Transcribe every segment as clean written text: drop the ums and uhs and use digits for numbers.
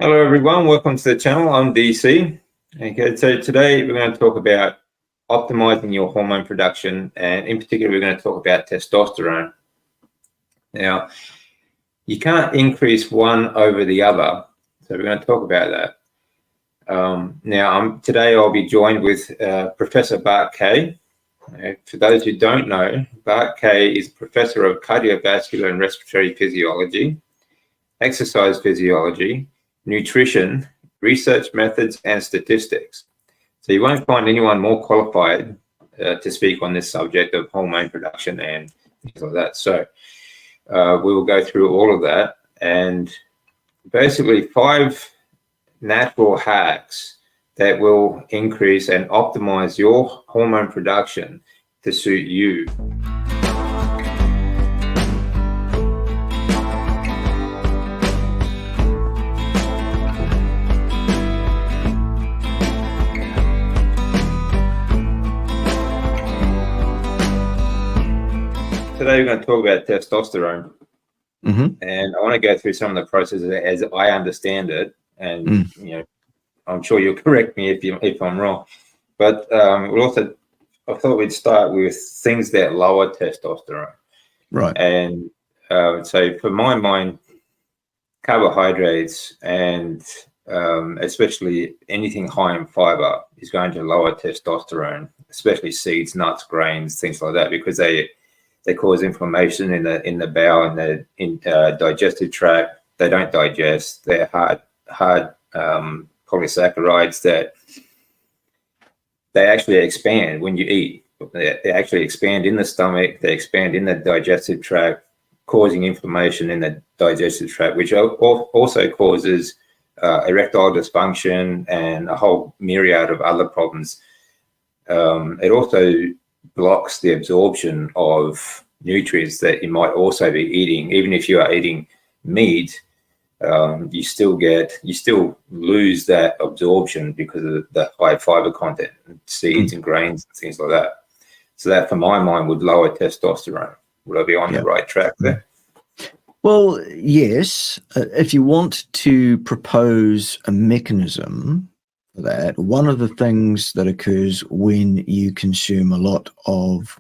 Hello everyone, welcome to the channel. I'm DC. Okay, so today we're going to talk about optimizing your hormone production, and in particular we're going to talk about testosterone. Now, you can't increase one over the other, so we're going to talk about that. Today I'll be joined with Professor Bart Kay. For those who don't know, Bart Kay is Professor of Cardiovascular and Respiratory Physiology, Exercise Physiology, Nutrition, Research Methods, and Statistics. So you won't find anyone more qualified to speak on this subject of hormone production and things like that. So we will go through all of that, and basically 5 natural hacks that will increase and optimize your hormone production to suit you. Today we're going to talk about testosterone, and I want to go through some of the processes as I understand it. And you know, I'm sure you'll correct me if I'm wrong. But I thought we'd start with things that lower testosterone. Right. And so for my mind, carbohydrates and especially anything high in fiber is going to lower testosterone, especially seeds, nuts, grains, things like that, because they cause inflammation in the bowel and the digestive tract. They don't digest. They're hard polysaccharides that they actually expand when you eat. They actually expand in the stomach. They expand in the digestive tract, causing inflammation in the digestive tract, which also causes erectile dysfunction and a whole myriad of other problems. It also blocks the absorption of nutrients that you might also be eating. Even if you are eating meat, you still lose that absorption because of the high fiber content, seeds and grains and things like that. So that, for my mind, would lower testosterone. Would I be on the right track there? Well, yes. If you want to propose a mechanism for that, one of the things that occurs when you consume a lot of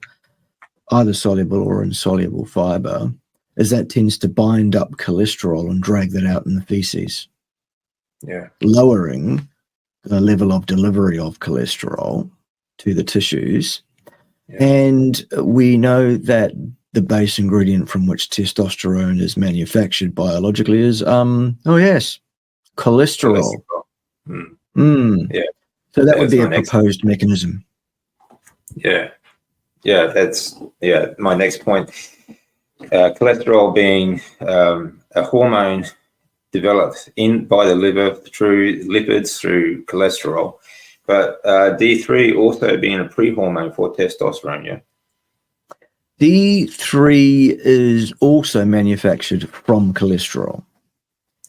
either soluble or insoluble fiber is that tends to bind up cholesterol and drag that out in the feces. Yeah. Lowering the level of delivery of cholesterol to the tissues. Yeah. And we know that the base ingredient from which testosterone is manufactured biologically is, cholesterol. Yeah. So that would be a proposed mechanism. Yeah. Yeah, that's my next point. Cholesterol being a hormone developed by the liver through lipids, through cholesterol, but D3 also being a pre-hormone for testosterone. Yeah. D3 is also manufactured from cholesterol.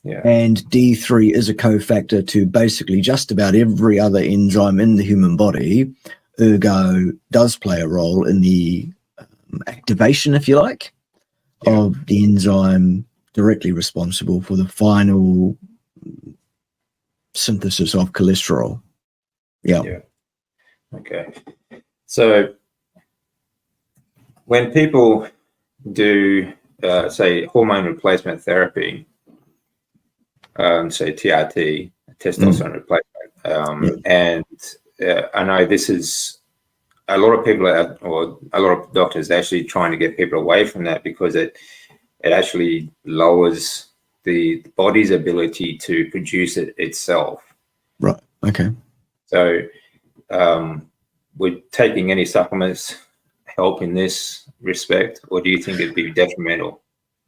Yeah. And D3 is a cofactor to basically just about every other enzyme in the human body, ergo does play a role in the activation, if you like, of the enzyme directly responsible for the final synthesis of cholesterol. Yeah. Okay. So when people do, say, hormone replacement therapy, say TRT, testosterone replacement, and I know this is a lot of people or a lot of doctors actually trying to get people away from that because it actually lowers the body's ability to produce it itself. Right. Okay. So would taking any supplements help in this respect, or do you think it'd be detrimental?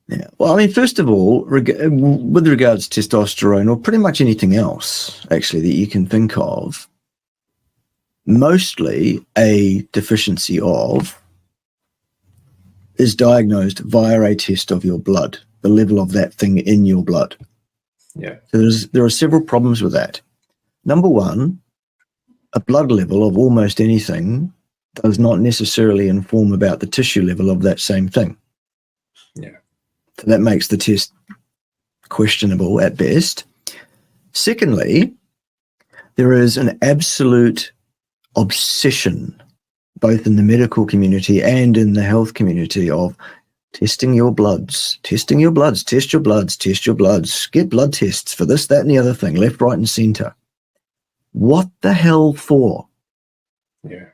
Yeah. Well, I mean, first of all, with regards to testosterone or pretty much anything else, actually, that you can think of, mostly a deficiency of is diagnosed via a test of your blood, the level of that thing in your blood. Yeah. So there are several problems with that. Number one, a blood level of almost anything does not necessarily inform about the tissue level of that same thing. Yeah. So that makes the test questionable at best. Secondly, there is an absolute obsession, both in the medical community and in the health community, of testing your bloods, test your bloods, test your bloods, get blood tests for this, that, and the other thing, left, right, and center. What the hell for? Yeah.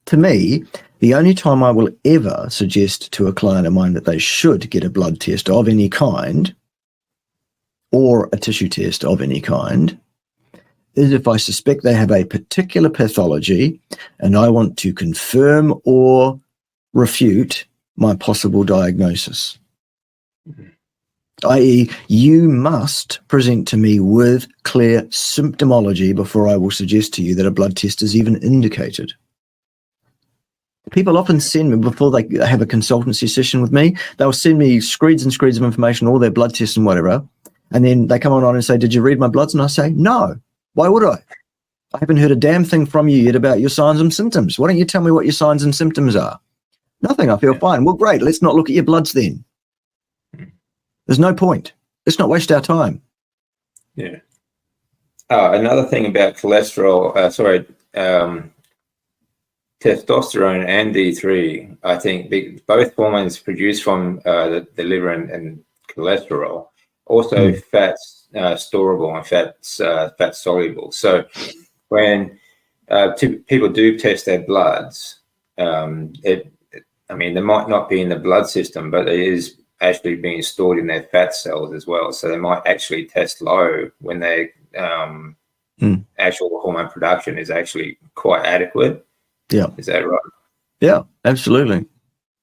To me, the only time I will ever suggest to a client of mine that they should get a blood test of any kind, or a tissue test of any kind, is if I suspect they have a particular pathology and I want to confirm or refute my possible diagnosis. I.e., you must present to me with clear symptomology before I will suggest to you that a blood test is even indicated. People often send me, before they have a consultancy session with me, they'll send me screeds and screeds of information, all their blood tests and whatever, and then they come on and say, did you read my bloods? And I say, no. Why would I? I haven't heard a damn thing from you yet about your signs and symptoms. Why don't you tell me what your signs and symptoms are? Nothing, I feel fine. Well, great, let's not look at your bloods then. There's no point. Let's not waste our time. Yeah. Another thing about cholesterol, testosterone and D3, I think both hormones produced from the liver and cholesterol, also fats storable and fat soluble. So when people do test their bloods, they might not be in the blood system, but it is actually being stored in their fat cells as well. So they might actually test low when their actual hormone production is actually quite adequate. Yeah. Is that right? Yeah, absolutely.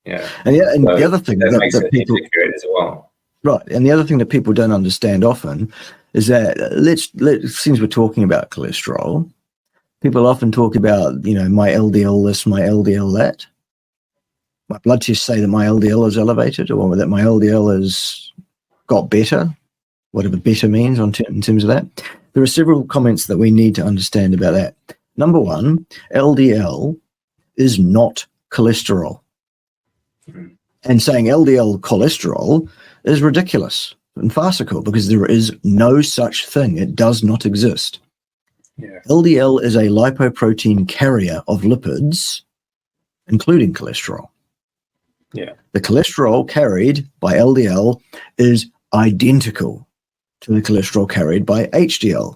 Yeah. And So the other thing that makes it people insecure as well. Right. And the other thing that people don't understand often is that since we're talking about cholesterol, people often talk about, my LDL this, my LDL that. My blood tests say that my LDL is elevated, or that my LDL has got better, whatever better means in terms of that. There are several comments that we need to understand about that. Number one, LDL is not cholesterol. And saying LDL cholesterol is ridiculous and farcical, because there is no such thing. It does not exist. Yeah. LDL is a lipoprotein carrier of lipids, including cholesterol. Yeah. The cholesterol carried by LDL is identical to the cholesterol carried by HDL.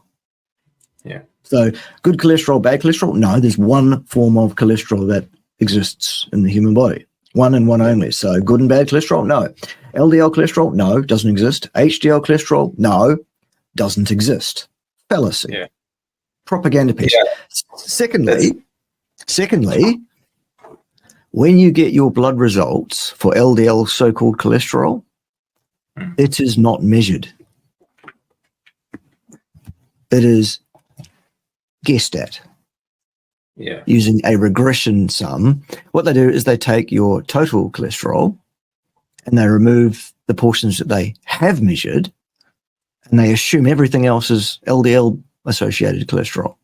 Yeah. So good cholesterol, bad cholesterol? No, there's one form of cholesterol that exists in the human body. One and one only. So good and bad cholesterol? No. LDL cholesterol? No, doesn't exist. HDL cholesterol? No, doesn't exist. Fallacy. Yeah. Propaganda piece. Yeah. Secondly, when you get your blood results for LDL, so-called cholesterol, it is not measured. It is guessed at. Yeah. Using a regression sum. What they do is they take your total cholesterol and they remove the portions that they have measured, and they assume everything else is LDL associated cholesterol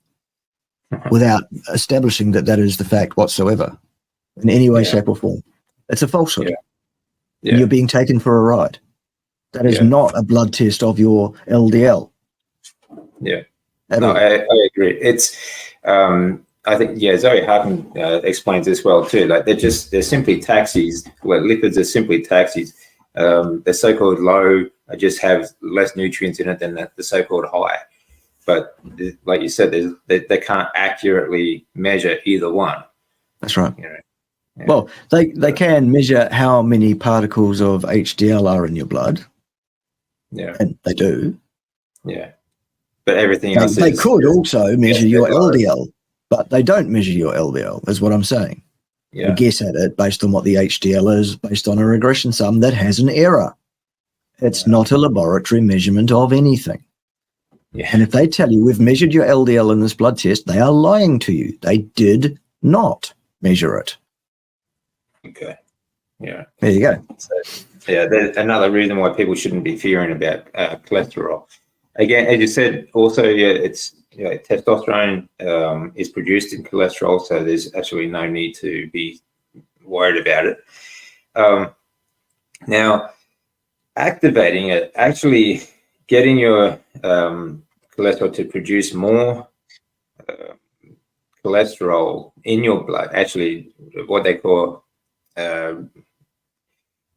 without establishing that that is the fact whatsoever in any way, shape or form. It's a falsehood. Yeah. You're being taken for a ride. That is not a blood test of your LDL. Yeah. No, I agree. It's I think Zoe Hartman explains this well too. Like they're simply taxis. Well, lipids are simply taxis. The so-called low just have less nutrients in it than the so-called high. But like you said, they can't accurately measure either one. That's right. Yeah. Well, they can measure how many particles of HDL are in your blood. Yeah. And they do. Yeah. But everything else they could also measure your LDL, but they don't measure your LDL, is what I'm saying. Yeah. They guess at it based on what the HDL is, based on a regression sum that has an error. It's not a laboratory measurement of anything. Yeah. And if they tell you we've measured your LDL in this blood test, they are lying to you. They did not measure it. Okay. Yeah. There you go. So, there's another reason why people shouldn't be fearing about cholesterol. Again, as you said, also, it's testosterone is produced in cholesterol, so there's actually no need to be worried about it. Now, activating it, actually getting your cholesterol to produce more cholesterol in your blood, actually what they call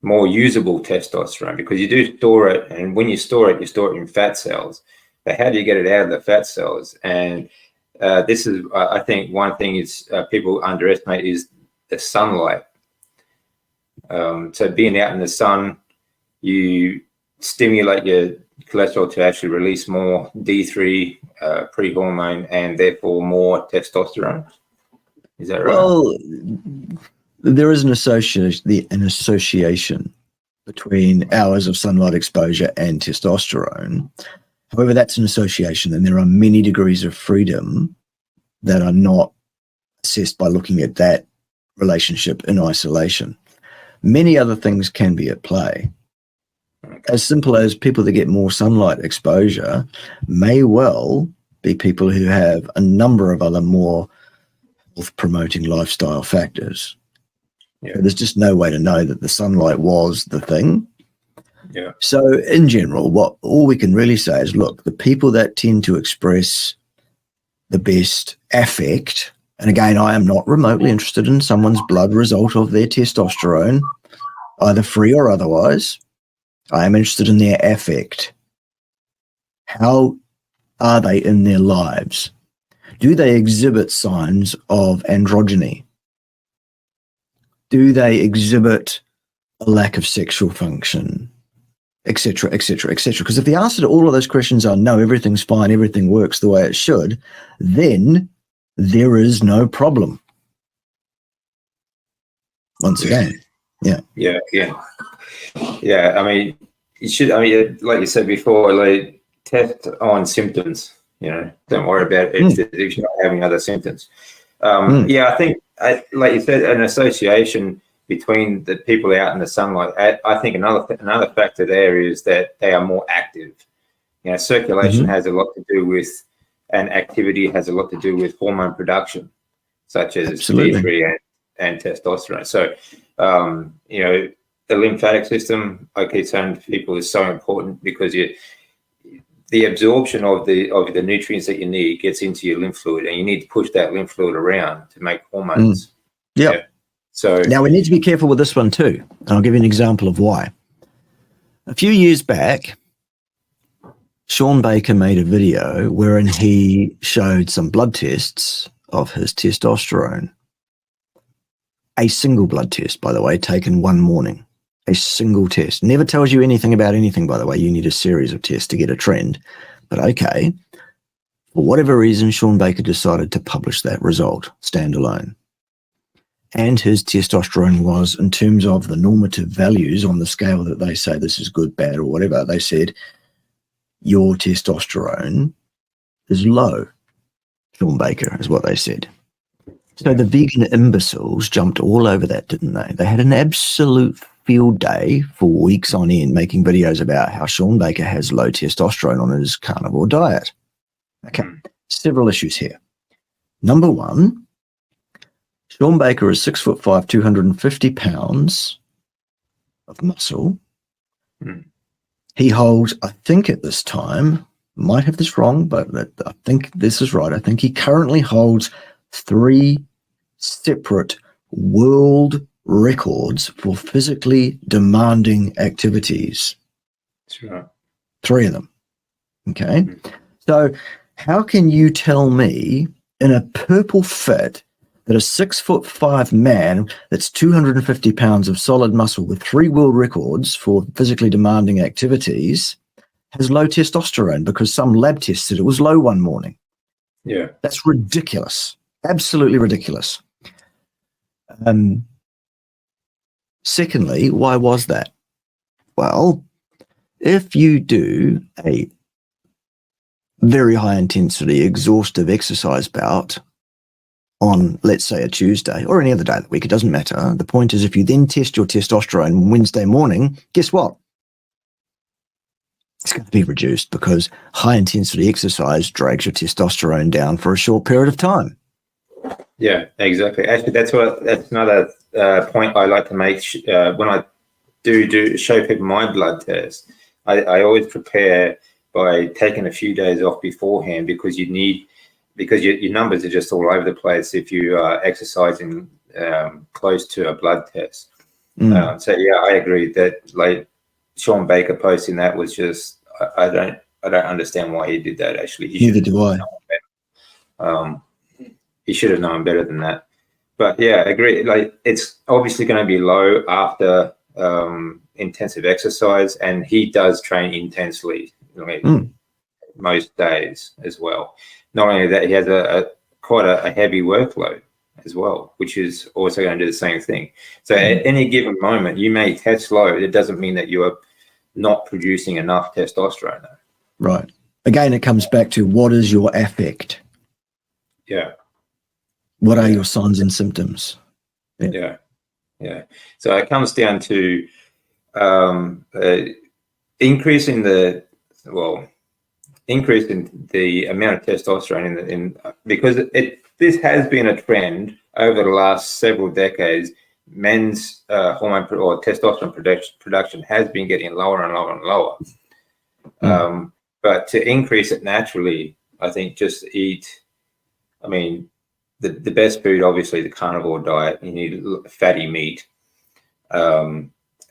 more usable testosterone, because you do store it, and when you store it in fat cells. But how do you get it out of the fat cells? And this is, I think, one thing is people underestimate is the sunlight. So being out in the sun, you stimulate your cholesterol to actually release more D3 pre-hormone, and therefore more testosterone. Is that right? Well, there is an association between hours of sunlight exposure and testosterone. However, that's an association, and there are many degrees of freedom that are not assessed by looking at that relationship in isolation. Many other things can be at play. As simple as people that get more sunlight exposure may well be people who have a number of other more health-promoting lifestyle factors. Yeah. There's just no way to know that the sunlight was the thing. Yeah. So in general, all we can really say is, look, the people that tend to express the best affect, and again, I am not remotely interested in someone's blood result of their testosterone, either free or otherwise. I am interested in their affect. How are they in their lives? Do they exhibit signs of androgyny? Do they exhibit a lack of sexual function, etc., etc., etc.? Because if the answer to all of those questions are no, everything's fine, everything works the way it should, then there is no problem. Once again, yeah. I mean, you should. I mean, like you said before, like test on symptoms. Don't worry about it if you're not having other symptoms. Yeah, I think, like you said, an association between the people out in the sunlight. I think another factor there is that they are more active. Circulation has a lot to do with, and activity has a lot to do with hormone production, such as D3 and testosterone. So, the lymphatic system, I keep saying to people, is so important, because the absorption of the nutrients that you need gets into your lymph fluid, and you need to push that lymph fluid around to make hormones. Yeah. So now we need to be careful with this one too. And I'll give you an example of why. A few years back, Sean Baker made a video wherein he showed some blood tests of his testosterone. A single blood test, by the way, taken one morning. A single test. Never tells you anything about anything, by the way. You need a series of tests to get a trend. But okay, for whatever reason, Sean Baker decided to publish that result standalone. And his testosterone was, in terms of the normative values on the scale that they say this is good, bad, or whatever, they said, your testosterone is low. Sean Baker is what they said. So the vegan imbeciles jumped all over that, didn't they? They had an absolute field day for weeks on end making videos about how Sean Baker has low testosterone on his carnivore diet. Okay, several issues here. Number one, Sean Baker is 6'5", 250 pounds of muscle. He holds, I think at this time, might have this wrong, but I think this is right. I think he currently holds 3 separate world records for physically demanding activities. That's right. 3 of them. Okay. So how can you tell me in a purple fit that a 6'5" man that's 250 pounds of solid muscle with 3 world records for physically demanding activities has low testosterone because some lab test said it was low one morning? Yeah. That's ridiculous. Absolutely ridiculous. Secondly, why was that? Well, if you do a very high intensity, exhaustive exercise bout on, let's say, a Tuesday or any other day of the week, it doesn't matter. The point is, if you then test your testosterone Wednesday morning, guess what? It's going to be reduced because high intensity exercise drags your testosterone down for a short period of time. Yeah, exactly. Actually, that's another point I like to make when I do show people my blood test. I always prepare by taking a few days off beforehand, because your numbers are just all over the place if you are exercising close to a blood test. So yeah, I agree that like Sean Baker posting that was just, I don't understand why he did that. Actually, Neither do I. He should have known better than that. But yeah, I agree. Like, it's obviously going to be low after intensive exercise, and he does train intensely, most days as well. Not only that, he has quite a heavy workload as well, which is also going to do the same thing. So at any given moment, you may test low. It doesn't mean that you are not producing enough testosterone. Right. Again, it comes back to, what is your affect? Yeah. What are your signs and symptoms? Yeah. So it comes down to increasing the amount of testosterone because this has been a trend over the last several decades. Men's hormone or testosterone production has been getting lower and lower and lower. But to increase it naturally, I think just eat. I mean, the best food, obviously, the carnivore diet. You need fatty meat,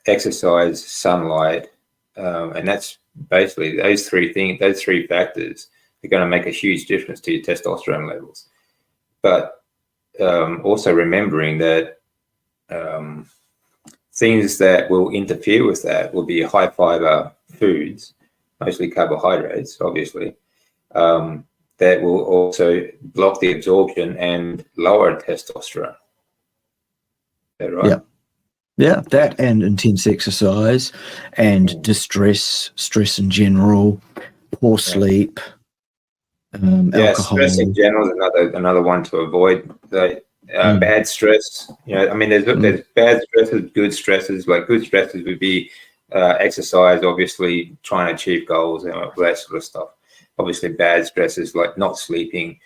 exercise, sunlight, and that's basically those three things. Those three factors are going to make a huge difference to your testosterone levels. But also remembering that things that will interfere with that will be high fiber foods, mostly carbohydrates, obviously. That will also block the absorption and lower testosterone. Is that right? Yeah, that and intense exercise and distress, stress in general, poor sleep, alcohol. Stress in general is another one to avoid. Bad stress. I mean, there's bad stresses, good stresses. Like, good stresses would be exercise, obviously, trying to achieve goals and all that sort of stuff. Obviously, bad stresses like not sleeping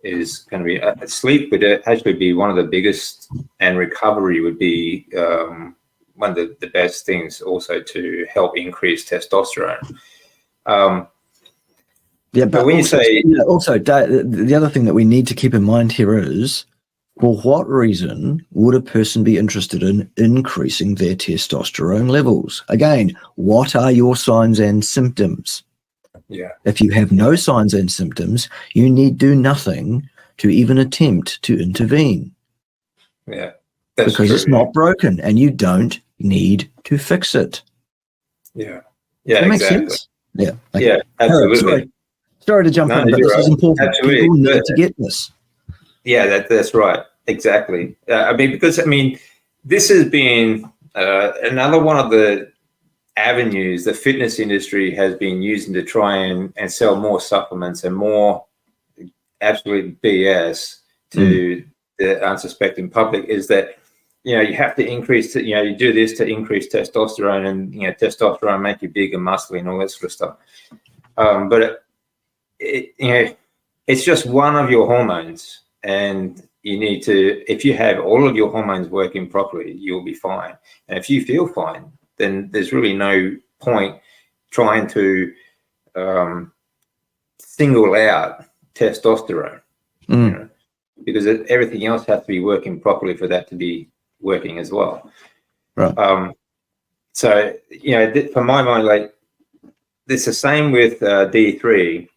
is going to be sleep would actually be one of the biggest, and recovery would be one of the best things also to help increase testosterone. But when also, the other thing that we need to keep in mind here is, for what reason would a person be interested in increasing their testosterone levels? Again, what are your signs and symptoms? Yeah. If you have no signs and symptoms, you need do nothing to even attempt to intervene. Yeah. Because true, it's not broken, and you don't need to fix it. Yeah. Yeah, that makes sense. Yeah. Okay. Yeah, absolutely. Sorry to jump in, but this is important. Absolutely. People need to get this. Yeah, that's right. Exactly. Because this has been another one of the avenues the fitness industry has been using to try and sell more supplements and more absolute BS to the unsuspecting public, is that you have to increase you do this to increase testosterone, and testosterone make you big and muscly and all that sort of stuff. But it's just one of your hormones, and you need to, if you have all of your hormones working properly, you'll be fine. And if you feel fine, then there's really no point trying to single out testosterone, because everything else has to be working properly for that to be working as well. Right. So, for my mind, like, it's the same with D3.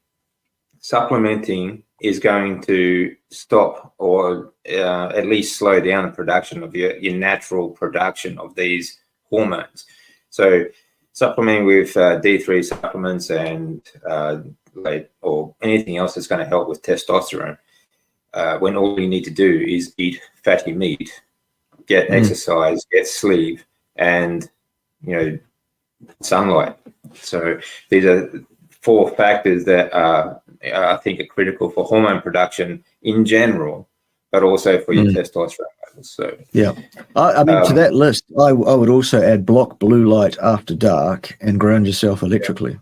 Supplementing is going to stop or at least slow down the production of your natural production of these hormones. So supplementing with D3 supplements and or anything else that's going to help with testosterone, when all you need to do is eat fatty meat, get exercise, get sleep, and sunlight. So these are 4 factors that I think are critical for hormone production in general, but also for your testosterone levels. So yeah, I mean, to that list, I would also add block blue light after dark and ground yourself electrically.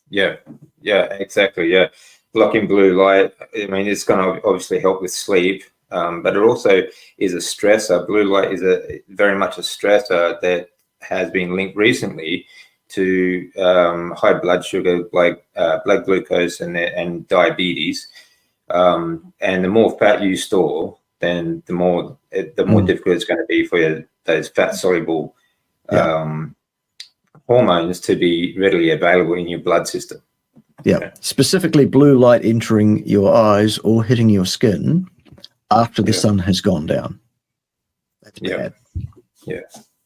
Yeah, exactly. Yeah, blocking blue light, I mean, it's going to obviously help with sleep, but it also is a stressor. Blue light is very much a stressor that has been linked recently to high blood sugar, like blood glucose and diabetes. And the more fat you store, then the more difficult it's going to be for those fat soluble hormones to be readily available in your blood system. Yeah, okay. Specifically blue light entering your eyes or hitting your skin after the sun has gone down. That's bad. Yeah.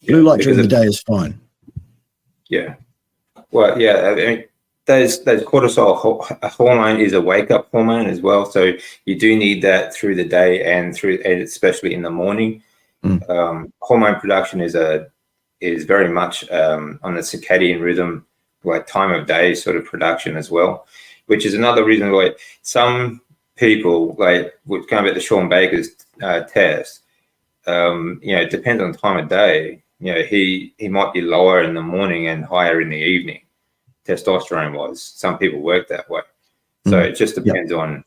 Blue light during the day is fine. Yeah. Well, yeah, I mean, those cortisol hormone is a wake-up hormone as well. So you do need that through the day and especially in the morning. Hormone production is very much on the circadian rhythm, like time of day sort of production as well, which is another reason why some people, like going back to Sean Baker's test, it depends on time of day. He might be lower in the morning and higher in the evening, testosterone wise. Some people work that way. So it just depends on,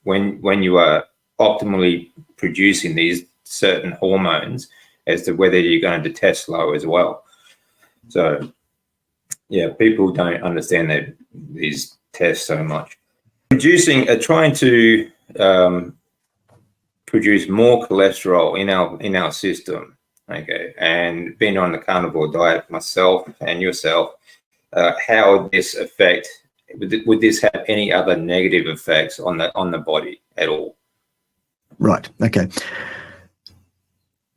when you are optimally producing these certain hormones as to whether you're going to test low as well. So, people don't understand these tests so much. Trying to produce more cholesterol in our system, okay, and being on the carnivore diet myself and yourself, how would this affect? Would this have any other negative effects on the body at all? Right. Okay.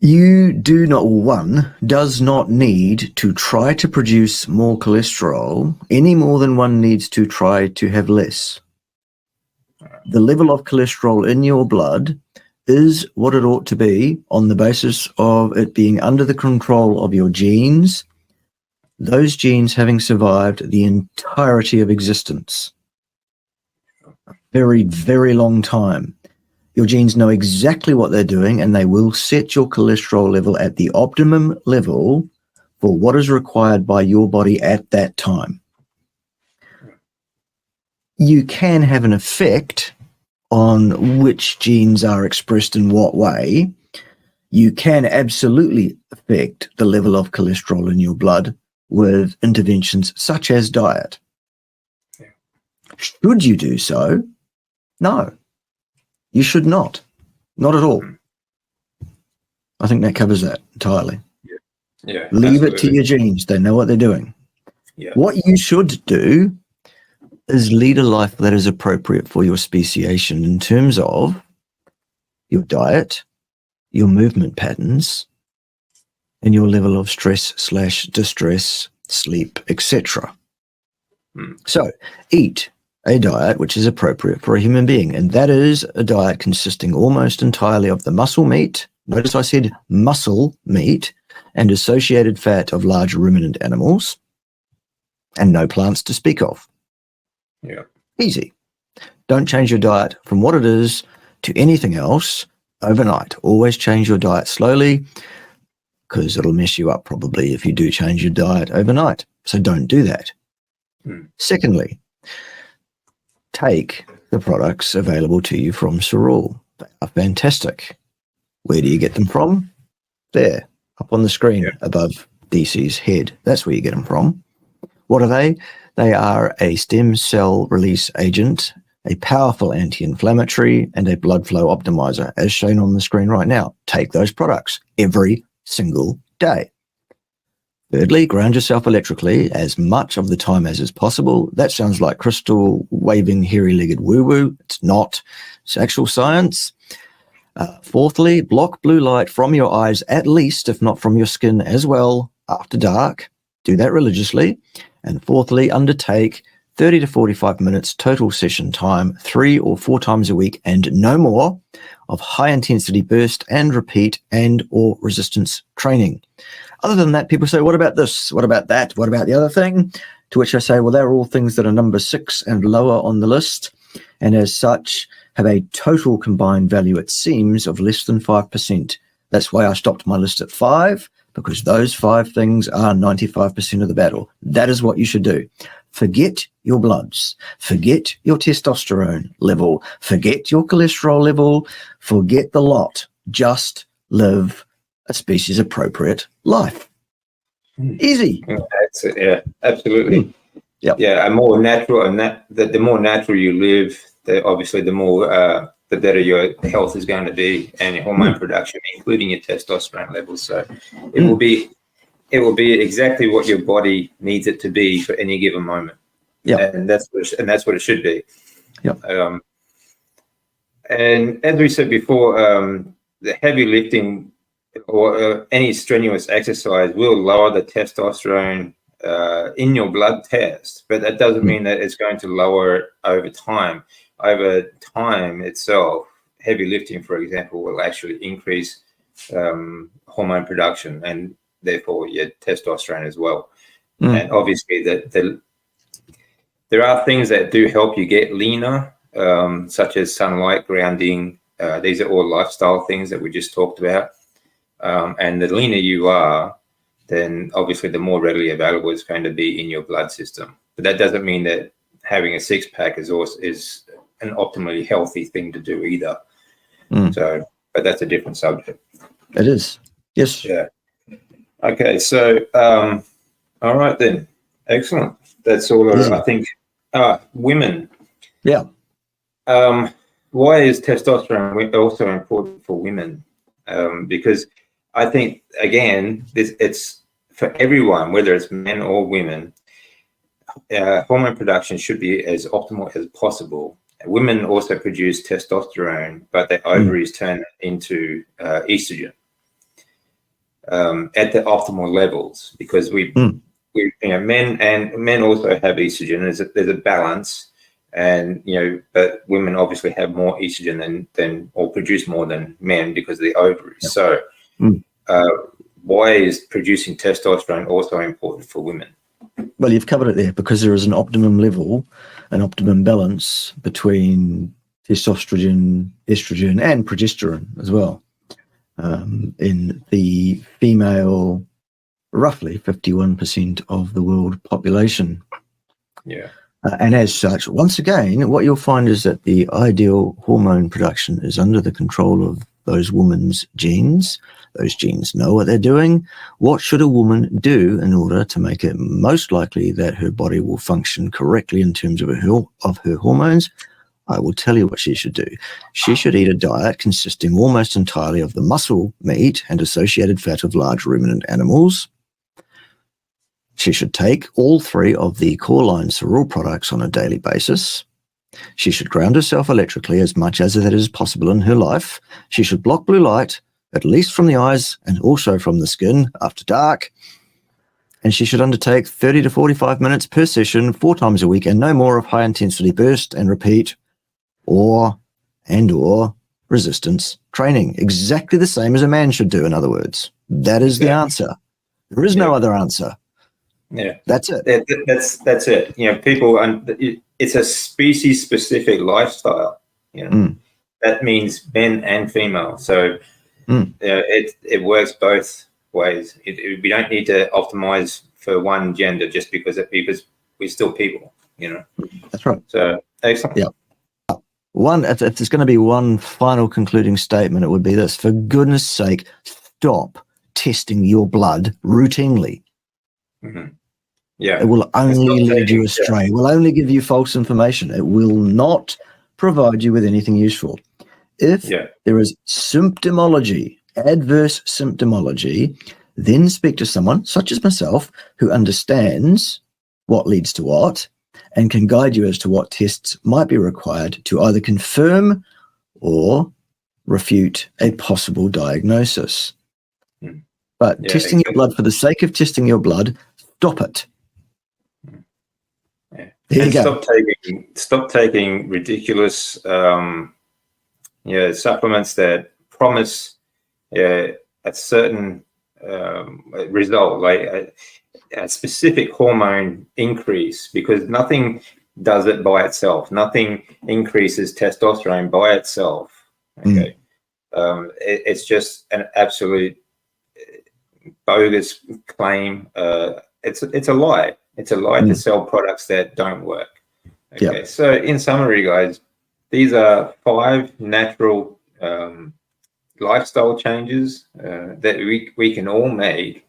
You does not need to try to produce more cholesterol any more than one needs to try to have less. The level of cholesterol in your blood is what it ought to be on the basis of it being under the control of your genes, those genes having survived the entirety of existence. A very, very long time. Your genes know exactly what they're doing, and they will set your cholesterol level at the optimum level for what is required by your body at that time. You can have an effect on which genes are expressed in what way. You can absolutely affect the level of cholesterol in your blood with interventions such as diet. Should you do so? No. You should not. Not at all. I think that covers that entirely. Yeah. Leave it to your genes. They know what they're doing. Yeah. What you should do is lead a life that is appropriate for your speciation in terms of your diet, your movement patterns, and your level of stress/distress, sleep, etc. So eat a diet which is appropriate for a human being, and that is a diet consisting almost entirely of the muscle meat. Notice I said muscle meat and associated fat of large ruminant animals, and no plants to speak of. Yeah. Easy. Don't change your diet from what it is to anything else overnight. Always change your diet slowly, because it'll mess you up probably if you do change your diet overnight. So don't do that. Secondly, take the products available to you from Sorul. They are fantastic. Where do you get them from? There, up on the screen above DC's head. That's where you get them from. What are they? They are a stem cell release agent, a powerful anti-inflammatory, and a blood flow optimizer, as shown on the screen right now. Take those products every single day. Thirdly, ground yourself electrically as much of the time as is possible. That sounds like crystal waving, hairy-legged woo-woo. It's not. It's actual science. Fourthly, block blue light from your eyes at least, if not from your skin as well, after dark. Do that religiously. And fourthly, undertake 30 to 45 minutes total session time, 3 or 4 times a week, and no more, of high-intensity burst and repeat and or resistance training. Other than that, people say, what about this? What about that? What about the other thing? To which I say, well, they're all things that are number 6 and lower on the list, and as such have a total combined value, it seems, of less than 5%. That's why I stopped my list at 5, because those 5 things are 95% of the battle. That is what you should do. Forget your bloods, forget your testosterone level, forget your cholesterol level, forget the lot. Just live a species appropriate life. Easy. That's it. Yeah, absolutely. Yep. Yeah, a more natural, and the more natural you live, obviously the more the better your health is going to be, and your hormone production, including your testosterone levels. So it will be exactly what your body needs it to be for any given moment. Yeah, and that's what it should be. yeah, And as we said before, the heavy lifting or any strenuous exercise will lower the testosterone in your blood test, but that doesn't mean that it's going to lower it over time. Over time itself, heavy lifting, for example, will actually increase hormone production and therefore your testosterone as well. And obviously, there are things that do help you get leaner, such as sunlight, grounding. These are all lifestyle things that we just talked about. And the leaner you are, then obviously the more readily available it's going to be in your blood system. But that doesn't mean that having a six-pack is an optimally healthy thing to do either. So, but that's a different subject. It is. Yes. Yeah. Okay. So, all right then. Excellent. That's all. I think. Women. Yeah. Why is testosterone also important for women? Because I think, again, it's for everyone, whether it's men or women, hormone production should be as optimal as possible. Women also produce testosterone, but their ovaries turn into estrogen at the optimal levels, because men also have estrogen. There's a balance. And but women obviously have more estrogen than or produce more than men because of the ovaries. Yep. So why is producing testosterone also important for women? Well, you've covered it there, because there is an optimum level, an optimum balance between testosterone, estrogen, and progesterone as well. In the female, roughly 51% of the world population. Yeah. And as such, once again, what you'll find is that the ideal hormone production is under the control of those women's genes. Those genes know what they're doing. What should a woman do in order to make it most likely that her body will function correctly in terms of her hormones? I will tell you what she should do. She should eat a diet consisting almost entirely of the muscle meat and associated fat of large ruminant animals. She should take all three of the core line cereal products on a daily basis. She should ground herself electrically as much as that is possible in her life. She should block blue light, at least from the eyes and also from the skin after dark. And she should undertake 30 to 45 minutes per session 4 times a week, and no more of high intensity burst and repeat or resistance training. Exactly the same as a man should do, in other words. That is the answer. There is no other answer. Yeah, that's it. That's it. People, it's a species-specific lifestyle. That means men and female. So it works both ways. We don't need to optimize for one gender just because we're still people. That's right. So excellent. Yeah. If there's going to be one final concluding statement, it would be this: for goodness sake, stop testing your blood routinely. Yeah, it will only lead you astray. It will only give you false information. It will not provide you with anything useful. If there is symptomology, adverse symptomology, then speak to someone such as myself who understands what leads to what and can guide you as to what tests might be required to either confirm or refute a possible diagnosis. But testing your blood for the sake of testing your blood, stop it. There you go. Stop taking ridiculous supplements that promise a certain result, like a specific hormone increase, because nothing does it by itself. Nothing increases testosterone by itself. Okay, it's just an absolute bogus claim. It's a lie. It's a lie to sell products that don't work. Okay, so in summary, guys, these are 5 natural lifestyle changes that we can all make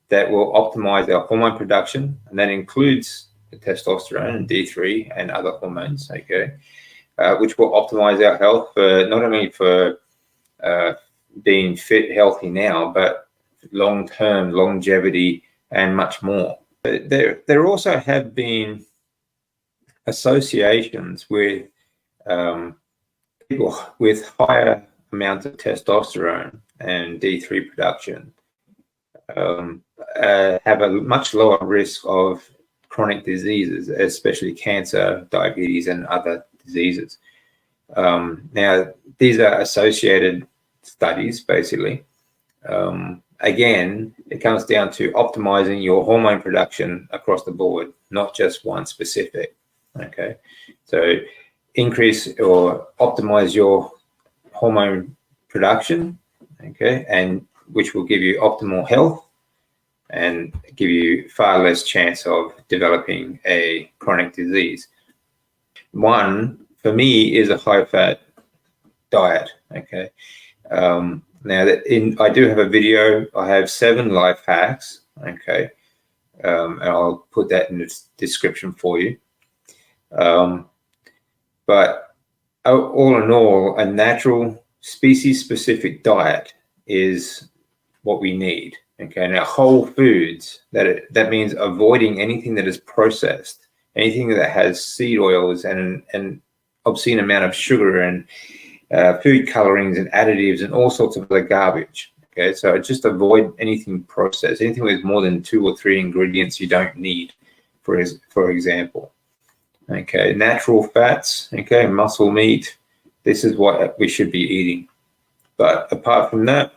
that will optimize our hormone production, and that includes the testosterone and D3 and other hormones, okay, which will optimize our health for not only for being fit, healthy now, but long-term longevity and much more. There also have been associations with people with higher amounts of testosterone and D3 production have a much lower risk of chronic diseases, especially cancer, diabetes, and other diseases. Now, these are associated studies, basically. Again, it comes down to optimizing your hormone production across the board, not just one specific. Okay, so increase or optimize your hormone production, okay, and which will give you optimal health and give you far less chance of developing a chronic disease. One, for me, is a high-fat diet, okay. Now, I do have a video. I have 7 life hacks, okay, and I'll put that in the description for you. But all in all, a natural species-specific diet is what we need. Okay, now whole foods, that means avoiding anything that is processed, anything that has seed oils and an obscene amount of sugar and food colorings and additives and all sorts of other garbage. Okay, so just avoid anything processed, anything with more than 2 or 3 ingredients you don't need, for example. Okay, natural fats, okay, muscle meat, this is what we should be eating. But apart from that,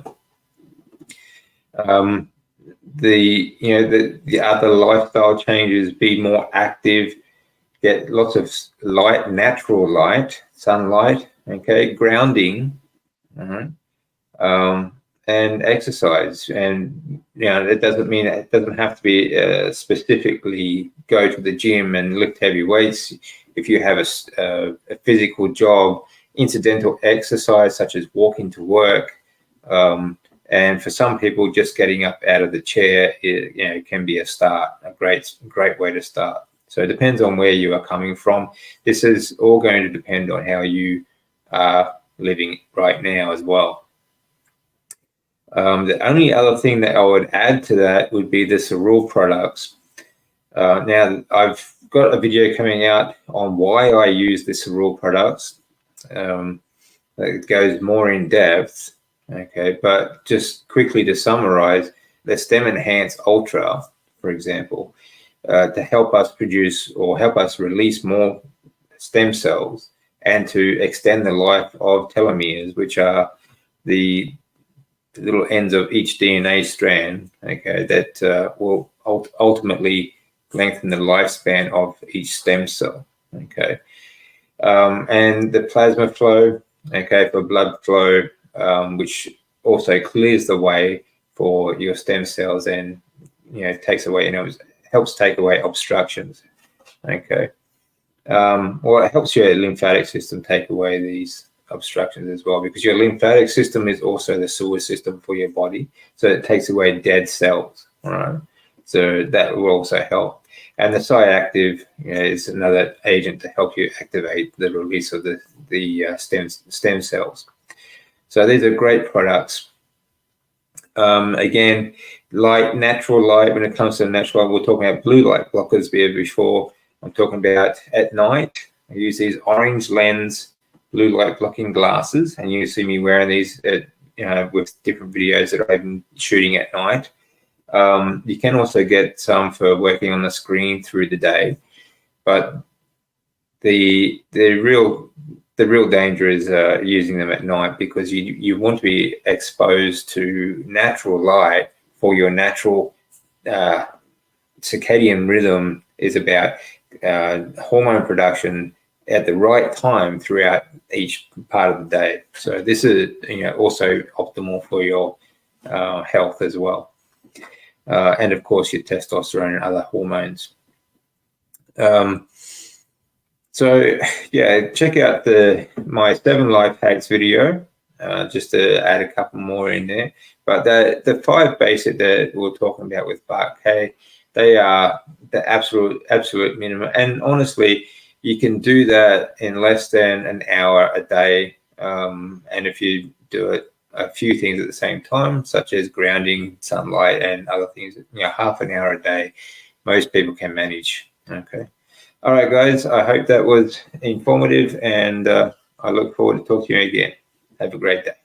the other lifestyle changes: be more active, get lots of light, natural light, sunlight, okay, grounding, and exercise. And it doesn't mean it doesn't have to be specifically go to the gym and lift heavy weights. If you have a physical job, incidental exercise such as walking to work, and for some people, just getting up out of the chair, can be a great way to start. So it depends on where you are coming from. This is all going to depend on how you are living right now as well. The only other thing that I would add to that would be the cereal products. Now, I've got a video coming out on why I use the cereal products. It goes more in depth. Okay, but just quickly to summarize, the Stem Enhance Ultra, for example, to help us produce or help us release more stem cells and to extend the life of telomeres, which are the little ends of each DNA strand, okay, that will ultimately lengthen the lifespan of each stem cell, okay. And the plasma flow, okay, for blood flow, which also clears the way for your stem cells and takes away, helps take away obstructions. Okay, well, it helps your lymphatic system take away these obstructions as well, because your lymphatic system is also the sewer system for your body, so it takes away dead cells. All right, so that will also help. And the Cyactive is another agent to help you activate the release of the stem cells. So these are great products. Again, natural light. When it comes to natural light, we're talking about blue light blockers before. I'm talking about at night. I use these orange lens blue light blocking glasses, and you see me wearing these with different videos that I've been shooting at night. You can also get some for working on the screen through the day, but the real danger is using them at night, because you want to be exposed to natural light for your natural circadian rhythm is about hormone production at the right time throughout each part of the day. So this is also optimal for your health as well, and of course your testosterone and other hormones. So yeah, check out my 7 life hacks video. just to add a couple more in there. But the 5 basic that we're talking about with Bart Kay, they are the absolute minimum. And honestly, you can do that in less than an hour a day. And if you do it a few things at the same time, such as grounding, sunlight, and other things, half an hour a day, most people can manage. Okay. All right, guys, I hope that was informative, and I look forward to talking to you again. Have a great day.